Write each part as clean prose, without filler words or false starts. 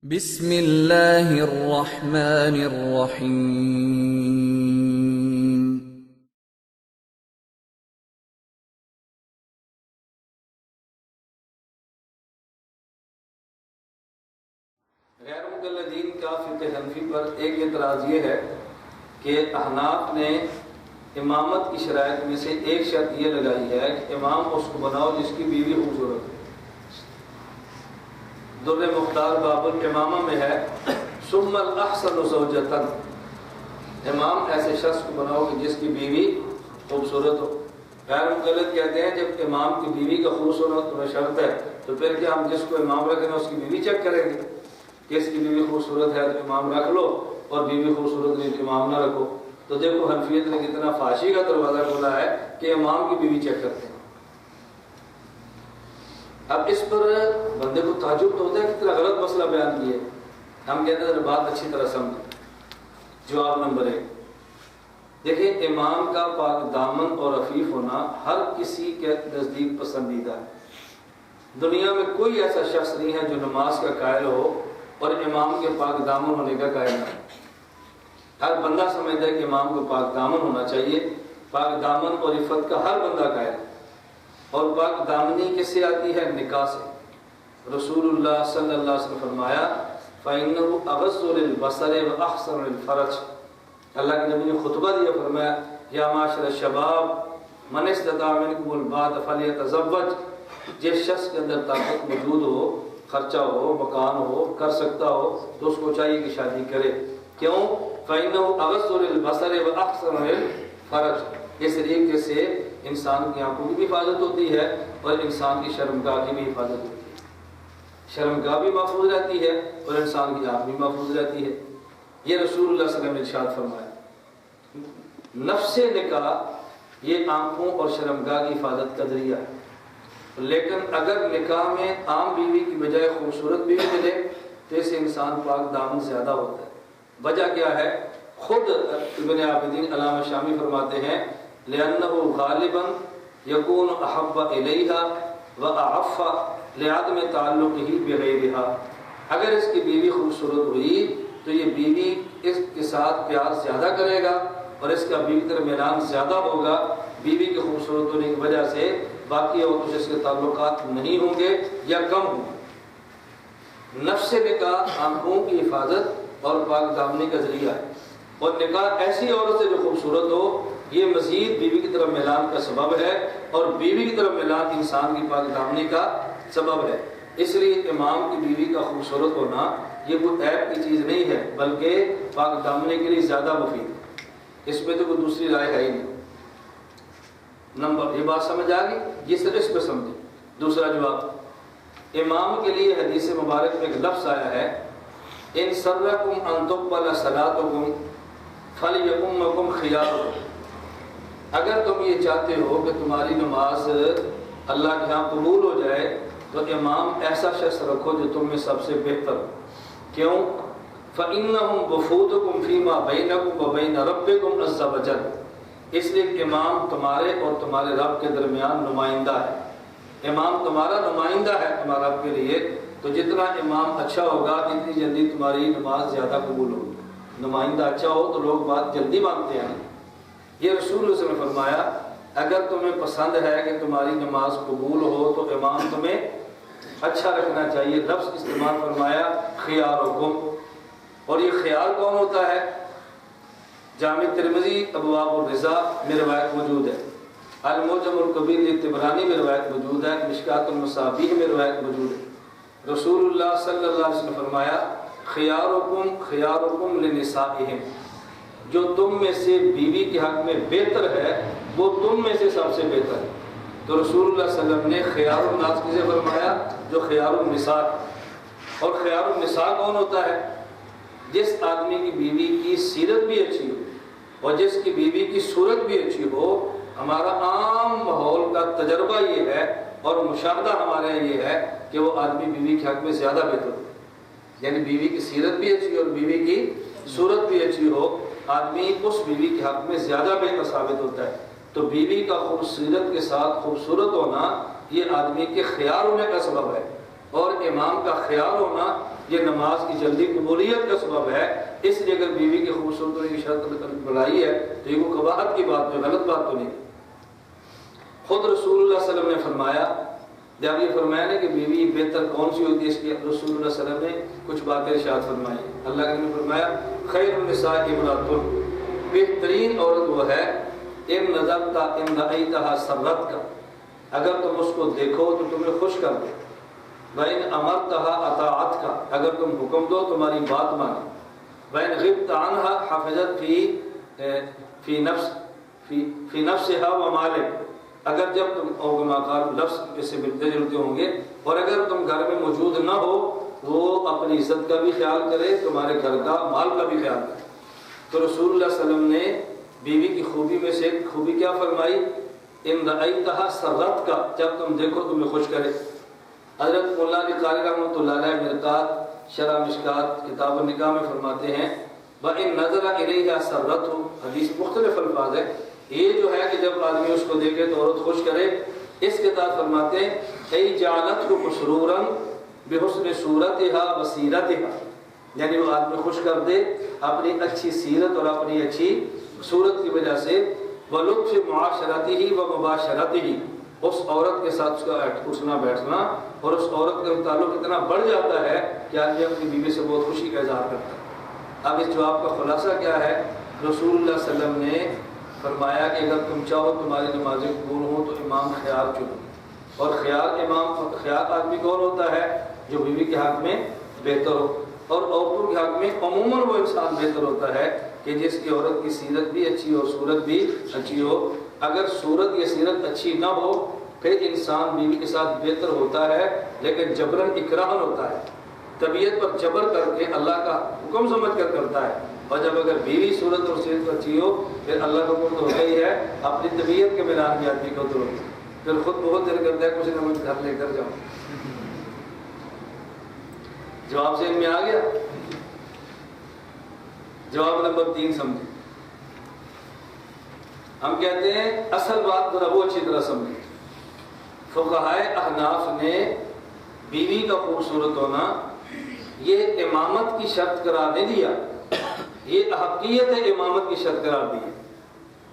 بسم اللہ الرحمن الرحیم۔ غیر مقلدین کا فقہ حنفی پر ایک اعتراض یہ ہے کہ احناف نے امامت کی شرائط میں سے ایک شرط یہ لگائی ہے کہ امام اس کو بناؤ جس کی بیوی خوبصورت ہے۔ در مختار باب الامامہ میں ہے ثم الاحسن زوجتن، امام ایسے شخص کو بناؤ کہ جس کی بیوی خوبصورت ہو۔ غیر مقلد کہتے ہیں جب امام کی بیوی کا خوبصورت ہونا شرط ہے تو پھر کیا ہم جس کو امام رکھیں اس کی بیوی چیک کریں گے کہ اس کی بیوی خوبصورت ہے تو امام رکھ لو اور بیوی خوبصورت نہیں تو امام نہ رکھو؟ تو دیکھو حنفیت نے کتنا فحاشی کا دروازہ کھولا ہے کہ امام کی بیوی چیک کرتے ہیں۔ اب اس پر بندے کو تعجب تو ہوتا ہے کتنا غلط مسئلہ بیان کیا ہے۔ ہم کہتے ہیں بات اچھی طرح سمجھیں۔ جواب نمبر 1، دیکھیں امام کا پاک دامن اور عفیف ہونا ہر کسی کے نزدیک پسندیدہ ہے۔ دنیا میں کوئی ایسا شخص نہیں ہے جو نماز کا قائل ہو اور امام کے پاک دامن ہونے کا قائل نہ ہو۔ ہر بندہ سمجھتا ہے کہ امام کو پاک دامن ہونا چاہیے۔ پاک دامن اور عفت کا ہر بندہ قائل ہے۔ اور پاک دامنی کس سے آتی ہے؟ نکاح سے۔ رسول اللہ صلی اللہ علیہ وسلم فرمایا فَإِنَّهُ أَغَضُّ لِلْبَصَرِ وَأَحْسَنُ لِلْفَرْجِ، اللہ کے نبی نے خطبہ دیا، فرمایا یا معاشر الشباب من استطاع منکم الباءۃ فلیتزوج، جس شخص کے اندر طاقت موجود ہو، خرچہ ہو، مکان ہو، کر سکتا ہو تو اس کو چاہیے کہ شادی کرے۔ کیوں؟ فَإِنَّهُ أَغَضُّ لِلْبَصَرِ وَأَحْسَنُ لِلْفَرْجِ، اس طریقے سے انسان کی آنکھوں کی بھی حفاظت ہوتی ہے اور انسان کی شرمگاہ کی بھی حفاظت ہوتی ہے۔ شرمگاہ بھی محفوظ رہتی ہے اور انسان کی آنکھ بھی محفوظ رہتی ہے۔ یہ رسول اللہ صلی اللہ علیہ وسلم نے ارشاد فرمایا۔ نفس نکاح یہ آنکھوں اور شرمگاہ کی حفاظت کا ذریعہ ہے، لیکن اگر نکاح میں عام بیوی کی بجائے خوبصورت بیوی ملے تو اس سے انسان پاک دامن زیادہ ہوتا ہے۔ وجہ کیا ہے؟ خود ابن عابدین علامہ شامی فرماتے ہیں لِأَنَّهُ غَالِبًا يَكُونُ أَحَبَّ إِلَيْهَا وَأَعَفَّ لِعَدْمِ تَعَلُّقِهِ بِغَيْرِهَا، اگر اس کی بیوی خوبصورت ہوئی تو یہ بیوی اس کے ساتھ پیار زیادہ کرے گا اور اس کا بیوی طرف میلان زیادہ ہوگا۔ بیوی کے خوبصورت ہونے کی وجہ سے باقی عورتوں سے اس کے تعلقات نہیں ہوں گے یا کم ہوں گے۔ نفس نکاح آنکھوں کی حفاظت اور پاک دامنی کا ذریعہ ہے، اور نکاح ایسی عورت سے جو خوبصورت ہو یہ مزید بیوی کی طرف میلان کا سبب ہے، اور بیوی کی طرف میلان انسان کی پاک دامنی کا سبب ہے۔ اس لیے امام کی بیوی کا خوبصورت ہونا یہ کوئی عیب کی چیز نہیں ہے، بلکہ پاک دامنی کے لیے زیادہ مفید ہے۔ اس میں تو کوئی دوسری رائے ہے ہی نہیں۔ نمبر یہ بات سمجھ آ گئی؟ یہ صرف اس پہ سمجھیں۔ دوسرا جواب، امام کے لیے حدیث مبارک میں ایک لفظ آیا ہے ان سرکم ان تقبل صلاتکم فلیؤمکم خیارکم، اگر تم یہ چاہتے ہو کہ تمہاری نماز اللہ کے ہاں قبول ہو جائے تو امام ایسا شخص رکھو جو تم میں سب سے بہتر ہو۔ کیوں؟ فَإِنَّهُمْ وَفُودُكُمْ فِي مَا بَيْنَكُمْ وَبَيْنَ رَبِّكُمْ عَزَّ وَجَلَّ، اس لیے امام تمہارے اور تمہارے رب کے درمیان نمائندہ ہے۔ امام تمہارا نمائندہ ہے تمہارے رب کے لیے، تو جتنا امام اچھا ہوگا اتنی جلدی تمہاری نماز زیادہ قبول ہوگی۔ نمائندہ اچھا ہو تو لوگ بات جلدی مانتے ہیں۔ یہ رسول اللہ صلی اللہ علیہ وسلم نے فرمایا اگر تمہیں پسند ہے کہ تمہاری نماز قبول ہو تو امام تمہیں اچھا رکھنا چاہیے۔ لفظ استعمال فرمایا خیارکم، اور یہ خیار کون ہوتا ہے؟ جامع ترمذی ابواب الرضا میں روایت موجود ہے، المعجم الکبیر طبرانی میں روایت موجود ہے، مشکات المصابیح میں روایت موجود ہے۔ رسول اللہ صلی اللہ علیہ وسلم نے فرمایا خیارکم خیارکم لنسائہم، جو تم میں سے بیوی کے حق میں بہتر ہے وہ تم میں سے سب سے بہتر ہے۔ تو رسول اللہ صلی اللہ علیہ وسلم نے خیار الناس کسے فرمایا؟ جو خیار النساء۔ اور خیار النساء کون ہوتا ہے؟ جس آدمی کی بیوی کی سیرت بھی اچھی ہو اور جس کی بیوی کی صورت بھی اچھی ہو۔ ہمارا عام ماحول کا تجربہ یہ ہے اور مشاہدہ ہمارے یہ ہے کہ وہ آدمی بیوی کے حق میں زیادہ بہتر ہو، یعنی بیوی کی سیرت بھی اچھی اور بیوی کی صورت بھی اچھی ہو، آدمی اس بیوی کے حق میں زیادہ بہتر ثابت ہوتا ہے۔ تو بیوی کا خوبصورت کے ساتھ خوبصورت ہونا یہ آدمی کے خیار ہونے کا سبب ہے، اور امام کا خیار ہونا یہ نماز کی جلدی قبولیت کا سبب ہے، اس لیے اگر بیوی کی خوبصورت ہونے کی شرط بڑھائی ہے تو یہ کوئی قباحت کی بات نہیں، غلط بات تو نہیں۔ خود رسول اللہ صلی اللہ علیہ وسلم نے فرمایا، جب یہ فرمایا نا کہ بیوی بہتر کون سی ہوتی ہے، اس لیے رسول اللہ صلی اللہ علیہ وسلم نے کچھ باتیں ارشاد فرمائی۔ اللہ کے نبی نے فرمایا خیر النساء امرأۃ، بہترین عورت وہ ہے ان نظرت ان رأیتها سرتک، اگر تم اس کو دیکھو تو تمہیں خوش کر دے، وَإِنْ أَمَرْتَهَا أَطَاعَتْكَ، اگر تم حکم دو تمہاری بات مانے، وَإِنْ غِبْتَ عَنْهَا حَفِظَتْ فِي نَفْسِهَا وَمَالِكَ، اگر جب تم اوگماکار لفظ اس سے ملتے جلتے ہوں گے، اور اگر تم گھر میں موجود نہ ہو وہ اپنی عزت کا بھی خیال کرے، تمہارے گھر کا مال کا بھی خیال کرے۔ تو رسول اللہ صلی اللہ علیہ وسلم نے بیوی کی خوبی میں سے ایک خوبی کیا فرمائی؟ ان رأیتها سرت کا، جب تم دیکھو تمہیں خوش کرے۔ حضرت مولانا علی قاری رحمۃ اللہ علیہ مرقات شرح مشکات کتاب النکاح میں فرماتے ہیں وَإِن نَظَرَ إِلَيْهَا سَرَّتْهُ، حدیث مختلف الفاظ ہے، یہ جو ہے کہ جب آدمی اس کو دیکھے تو عورت خوش کرے، اس کے ساتھ فرماتے ہیں اَيْ جَعَلَتْهُ مَسْرُورًا بِحُسْنِ صُورَتِهَا وَسِيرَتِهَا، یعنی وہ آدمی خوش کر دے اپنی اچھی سیرت اور اپنی اچھی صورت کی وجہ سے، وَلُطْفِ مُعَاشَرَتِهِ وَمُبَاشَرَتِهِ، اس عورت کے ساتھ اس کا اٹھنا بیٹھنا اور اس عورت کا تعلق اتنا بڑھ جاتا ہے کہ آدمی اپنی بیوی سے بہت خوشی کا اظہار کرتا ہے۔ اب اس جواب کا خلاصہ کیا ہے؟ رسول اللہ صلی اللہ علیہ وسلم نے فرمایا کہ اگر تم چاہو تمہاری نمازیں قبول ہوں تو امام خیار چنو، اور خیار آدمی کون ہوتا ہے؟ جو بیوی کے حق میں بہتر ہو، اور عورتوں کے حق میں عموماً وہ انسان بہتر ہوتا ہے کہ جس کی عورت کی سیرت بھی اچھی ہو، صورت بھی اچھی ہو۔ اگر صورت یا سیرت اچھی نہ ہو پھر انسان بیوی کے ساتھ بہتر ہوتا ہے لیکن جبراً اکراہن ہوتا ہے، طبیعت پر جبر کر کے اللہ کا حکم سمجھ کر کرتا ہے، اور جب اگر بیوی صورت اور سیرت اچھی ہو پھر اللہ کا حکم تو ہوتا ہی ہے، اپنی طبیعت کے میدان میں آدمی کو تو پھر خود بہت دل کرتا ہے کچھ نہ کچھ گھر لے کر جاؤں۔ جواب ذہن میں آ گیا؟ جواب نمبر 3 سمجھیں۔ ہم کہتے ہیں اصل بات ذرا وہ اچھی طرح سمجھیں، فقہائے احناف نے بیوی کا خوبصورت ہونا یہ امامت کی شرط قرار نہیں دیا، یہ احقیت امامت کی شرط قرار دی ہے۔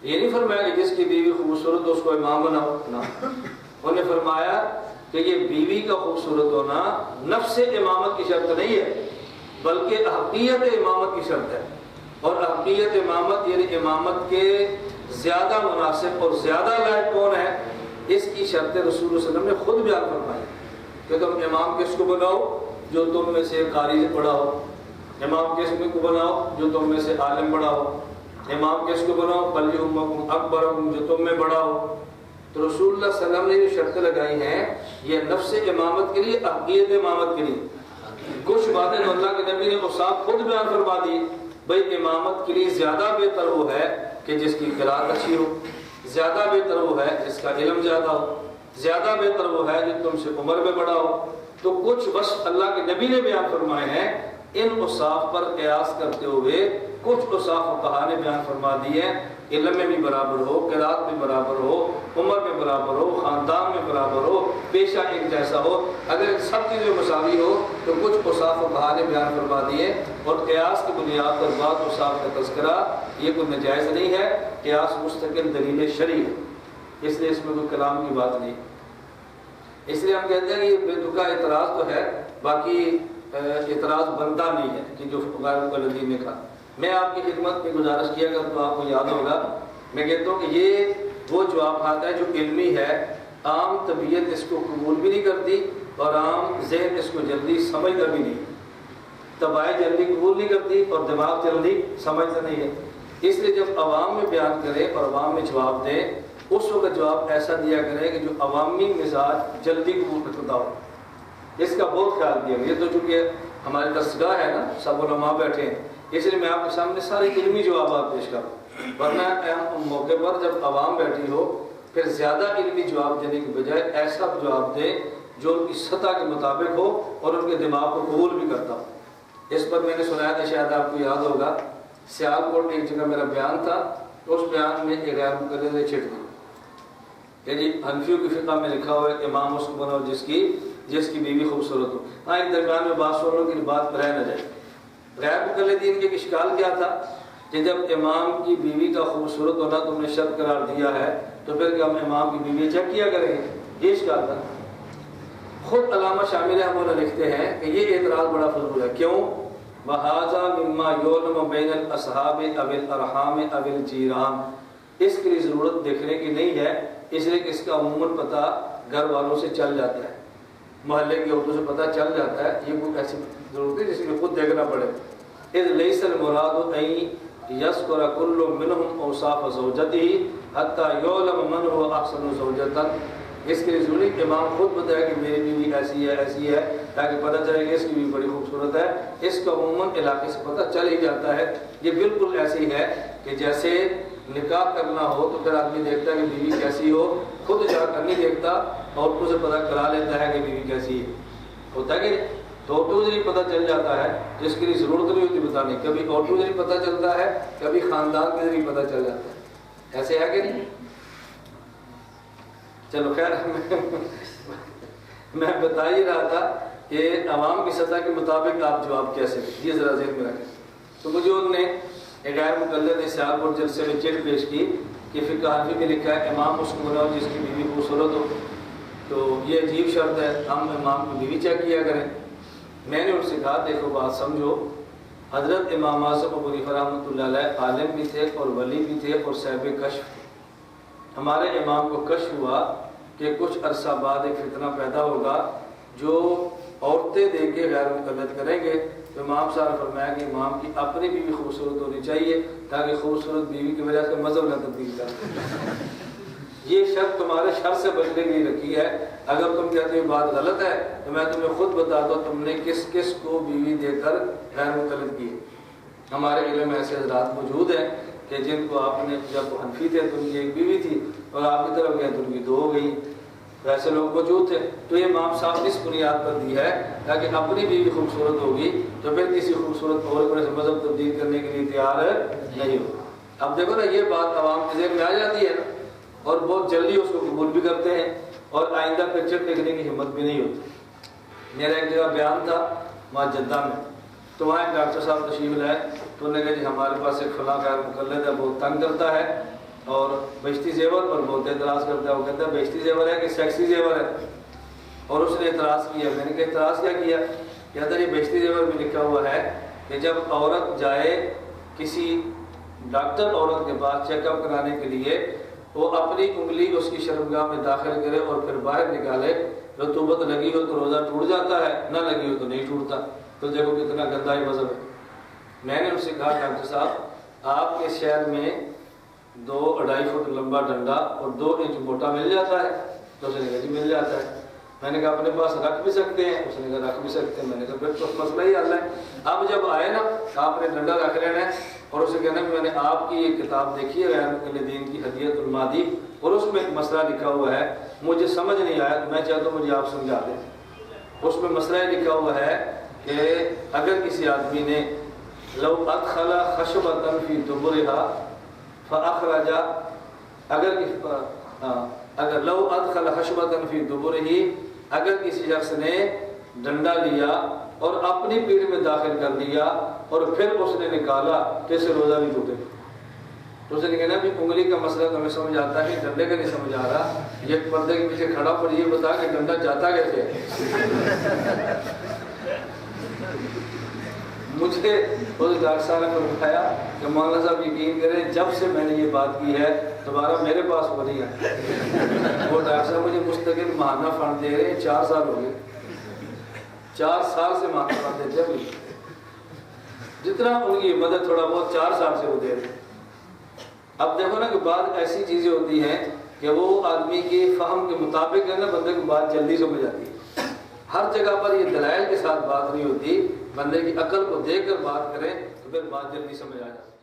یہ نہیں فرمایا کہ جس کی بیوی خوبصورت ہو اس کو امام بناؤ، نہ، انہوں نے فرمایا کہ یہ بیوی کا خوبصورت ہونا نفس امامت کی شرط نہیں ہے بلکہ احقیت امامت کی شرط ہے، اور احقیت امامت یعنی امامت کے زیادہ مناسب اور زیادہ لائق کون ہے، اس کی شرط رسول اللہ صلی اللہ علیہ وسلم نے خود بیان فرمائی کہ تم امام کس کو بناؤ؟ جو تم میں سے قاری پڑھا ہو۔ امام کس کو بناؤ؟ جو تم میں سے عالم بڑا ہو۔ امام کس کو بناؤ؟ فَلْيُؤَمَّكُمْ أَكْبَرُكُمْ، جو تم میں بڑا ہو۔ تو رسول اللہ صلی اللہ علیہ وسلم نے جو شرطیں لگائی ہیں یہ نفس امامت کے لیے، حقیقت امامت کے لیے۔ کچھ باتیں تو اللہ کے نبی نے اوصاف خود بیان فرما دی، بھئی امامت کے لیے زیادہ بہتر وہ ہے کہ جس کی قرات اچھی ہو، زیادہ بہتر وہ ہے جس کا علم زیادہ ہو، زیادہ بہتر وہ ہے جو تم سے عمر میں بڑا ہو۔ تو کچھ وصف اللہ کے نبی نے بیان فرمائے ہیں، ان اوصاف پر قیاس کرتے ہوئے کچھ اوصاف فقہا نے بیان فرما دیے ہیں، علم میں بھی برابر ہو، قرات میں برابر ہو، عمر میں برابر ہو، خاندان میں برابر ہو، پیشہ ایک جیسا ہو، اگر ان سب چیزیں مساوی ہو تو کچھ اوصاف فقہا نے بیان فرما دیے، اور قیاس کی بنیاد پر بعض اوصاف کا تذکرہ یہ کوئی ناجائز نہیں ہے، قیاس مستقل دلیل شرعی ہے، اس لیے اس میں کوئی کلام کی بات نہیں۔ اس لیے ہم کہتے ہیں کہ یہ بے تکا اعتراض تو ہے، باقی اعتراض بنتا نہیں ہے کہ جو غیر مقلدین نے کہا۔ میں آپ کی خدمت میں گزارش کیا اگر تو آپ کو یاد ہوگا، میں کہتا ہوں کہ یہ وہ جواب آتا ہے جو علمی ہے، عام طبیعت اس کو قبول بھی نہیں کرتی اور عام ذہن اس کو جلدی سمجھتا بھی نہیں، طباع جلدی قبول نہیں کرتی اور دماغ جلدی سمجھتا نہیں ہے۔ اس لیے جب عوام میں بیان کرے اور عوام میں جواب دیں اس وقت جواب ایسا دیا کرے کہ جو عوامی مزاج جلدی قبول کرتا ہو، اس کا بہت خیال دیا۔ یہ تو چونکہ ہماری درسگاہ ہے نا، سب علماء بیٹھے ہیں، اس لیے میں آپ کے سامنے سارے علمی جوابات پیش کروں، ورنہ موقع پر جب عوام بیٹھی ہو پھر زیادہ علمی جواب دینے کے بجائے ایسا جواب دیں جو ان کی سطح کے مطابق ہو اور ان کے دماغ کو قبول بھی کرتا ہو۔ اس پر میں نے سنایا تھا، شاید آپ کو یاد ہوگا، سیالکوٹ ایک جگہ میرا بیان تھا، اس بیان میں ایک غیر مقلد نے چھٹ دی کہ جی حنفیوں کی فقہ میں لکھا ہوا ہے امام اس کو بناؤ جس کی جس کی بیوی خوبصورت ہو. ہاں ایک درمیان میں بات سن لو کہ بات پر رہ نہ جائے. غیر مقلدین کے اشکال کیا تھا کہ جب امام کی بیوی کا خوبصورت ہونا تم نے شرط قرار دیا ہے تو پھر کہ ہم امام کی بیوی چیک کیا کریں گے, یہ اشکال تھا. خود علامہ شامی رحمہ اللہ لکھتے ہیں کہ یہ اعتراض بڑا فضول ہے. کیوں؟ وَهَذَا مِمَّا يُعْلَمُ بَيْنَ الْأَصْحَابِ أَوِ الْأَرْحَامِ أَوِ الْجِيرَانِ. اس کے لیے ضرورت دیکھنے کی نہیں ہے, اس لیے کہ اس کا عموماً پتہ گھر والوں سے چل جاتا ہے, محلے کی عورتوں سے پتہ چل جاتا ہے. یہ کوئی ایسی ضرورت ہے جس کے خود دیکھنا پڑے. اذ لیس المراد ان یذکر کل منہم اوصاف زوجته حتی یعلم من هو احسن زوجۃ. اس کے لیے ضروری کہ امام خود بتائے کہ میری بیوی ایسی ہے تاکہ پتہ چلے کہ اس کی بیوی بڑی خوبصورت ہے. اس کا عموماً علاقے سے پتہ چل ہی جاتا ہے. یہ بالکل ایسی ہے کہ جیسے نکاح کرنا ہو تو پھر آدمی دیکھتا ہے کہ بیوی کیسی ہو, خود جا کر نہیں دیکھتا, عورتوں سے پتہ کرا لیتا ہے کہ بیوی کیسی ہے. ہوتا ہے کہ نہیں؟ تو عورتوں سے ہی پتہ چل جاتا ہے جس کے لیے ضرورت نہیں ہوتی بتانے. کبھی عورتوں سے ہی پتہ چلتا ہے, کبھی خاندان کے ذریعے پتہ چل جاتا ہے. ایسے ہے کہ نہیں؟ چلو خیر, میں بتا ہی رہا تھا کہ عوام کی سطح کے مطابق آپ جواب کیسے دیں, یہ ذرا ذہن میں رکھیں. تو مجھے انہوں نے ایک غیر مقلد نے سیالکوٹ جلسے میں چٹ پیش کی کہ فقہ حنفی میں لکھا ہے امام اس کو بناؤ جس کی بیوی خوبصورت ہو. تو یہ عجیب شرط ہے, ہم امام کی بیوی چیک کیا کریں. میں نے ان سے کہا دیکھو بات سمجھو, حضرت امام اعظم ابو حنیفہ رحمۃ اللہ علیہ عالم بھی تھے اور ولی بھی تھے اور صاحب کشف تھے. ہمارے امام کو کشف ہوا کہ کچھ عرصہ بعد ایک فتنہ پیدا ہوگا جو عورتیں دیکھ کے غیر مقلد کریں گے. تو امام صاحب نے فرمایا کہ امام کی اپنی بیوی خوبصورت ہونی چاہیے تاکہ خوبصورت بیوی کی وجہ سے مذہب نہ تبدیل کر. یہ شرط تمہارے شر سے بچنے کے لیے رکھی ہے. اگر تم کہتے ہو بات غلط ہے تو میں تمہیں خود بتا دوں تم نے کس کس کو بیوی دے کر غیر مقلد کی. ہمارے علم میں ایسے حضرات موجود ہیں کہ جن کو آپ نے, جب وہ حنفی تھے تو ان کی ایک بیوی تھی اور آپ کی طرف گئے تو ان کی دو ہو گئی. ویسے لوگ موجود تھے. تو یہ امام صاحب اس بنیاد پر دی ہے تاکہ اپنی بیوی خوبصورت ہوگی تو پھر کسی خوبصورت اور کو مذہب تبدیل کرنے کے لیے تیار نہیں ہو. اب دیکھو نا, یہ بات عوام کے ذہن میں آ جاتی ہے اور بہت جلدی اس کو قبول بھی کرتے ہیں اور آئندہ پکچر دیکھنے کی ہمت بھی نہیں ہوتی. میرا ایک جگہ بیان تھا وہاں جدہ میں, تو وہاں ایک ڈاکٹر صاحب تشریف لائے تو انہوں نے کہا جی ہمارے پاس ایک فلاں غیر مقلد ہے, بہت تنگ کرتا ہے اور بیشتی زیور پر بہت اعتراض کرتا ہے. وہ کہتا ہے بیشتی زیور ہے کہ سیکسی زیور ہے, اور اس نے اعتراض کیا. میں نے کہا اعتراض کیا کیا؟ کہتا ہے یہ بیشتی زیور میں لکھا ہوا ہے کہ جب عورت جائے کسی ڈاکٹر عورت کے پاس چیک اپ کرانے کے لیے, وہ اپنی انگلی اس کی شرمگاہ میں داخل کرے اور پھر باہر نکالے. رطوبت لگی ہو تو روزہ ٹوٹ جاتا ہے, نہ لگی ہو تو نہیں ٹوٹتا. تو دیکھو کتنا گندا ہی مذہب ہے. میں نے ان سے کہا ڈاکٹر صاحب آپ کے شہر میں 2-2.5 فٹ لمبا ڈنڈا اور 2 انچ موٹا مل جاتا ہے؟ تو اس نے کہا جی مل جاتا ہے. میں نے کہا اپنے پاس رکھ بھی سکتے ہیں؟ اس نے کہا رکھ بھی سکتے ہیں. میں نے کہا پھر تو مسئلہ ہی حل ہے. اب جب آئے نا آپ نے ڈنڈا رکھ لینا ہے اور اسے کہنا کہ میں نے آپ کی یہ کتاب دیکھی ہے غیر مقلدین کی ہدیۃ المادی, اور اس میں ایک مسئلہ لکھا ہوا ہے, مجھے سمجھ نہیں آیا تو میں چاہتا ہوں مجھے آپ سمجھا دیں. اس میں مسئلہ یہ لکھا ہوا ہے کہ اگر کسی آدمی نے لو ادخل خشبۃ فی دبرها فاخرج, اگر لو ادخل خشبۃ فی دبرہ, اگر کسی شخص نے ڈنڈا لیا اور اپنی پیٹ میں داخل کر دیا اور پھر اس نے نکالا تو اسے روزہ نہیں ٹوٹے. تو اس نے کہنا بھی انگلی کا مسئلہ تو ہمیں سمجھ آتا ہے, ڈنڈے کا نہیں سمجھ آ رہا. یہ پردے کے پیچھے کھڑا پر یہ بتا کہ ڈنڈا جاتا کیسے. مجھے اس ڈاکٹر صاحب نے بتایا کہ مولانا صاحب یقین کریں جب سے میں نے یہ بات کی ہے دوبارہ میرے پاس وہ نہیں ہے. وہ ڈاکٹر صاحب مجھے مستقل ماہانہ فنڈ دے رہے ہیں, 4 سال ہو گئے, 4 سال سے ماہانہ فنڈ دیتے ہیں. جتنا ان کی مدد تھوڑا بہت 4 سال سے وہ دے رہے ہیں. اب دیکھو نا کہ بعض ایسی چیزیں ہوتی ہیں کہ وہ آدمی کے فہم کے مطابق ہے نا, بندے کو بات جلدی سمجھ آتی ہے. ہر جگہ پر یہ دلائل کے ساتھ بات نہیں ہوتی, بندے کی عقل کو دیکھ کر بات کریں تو پھر بات جلدی سمجھ آ جاتی ہے.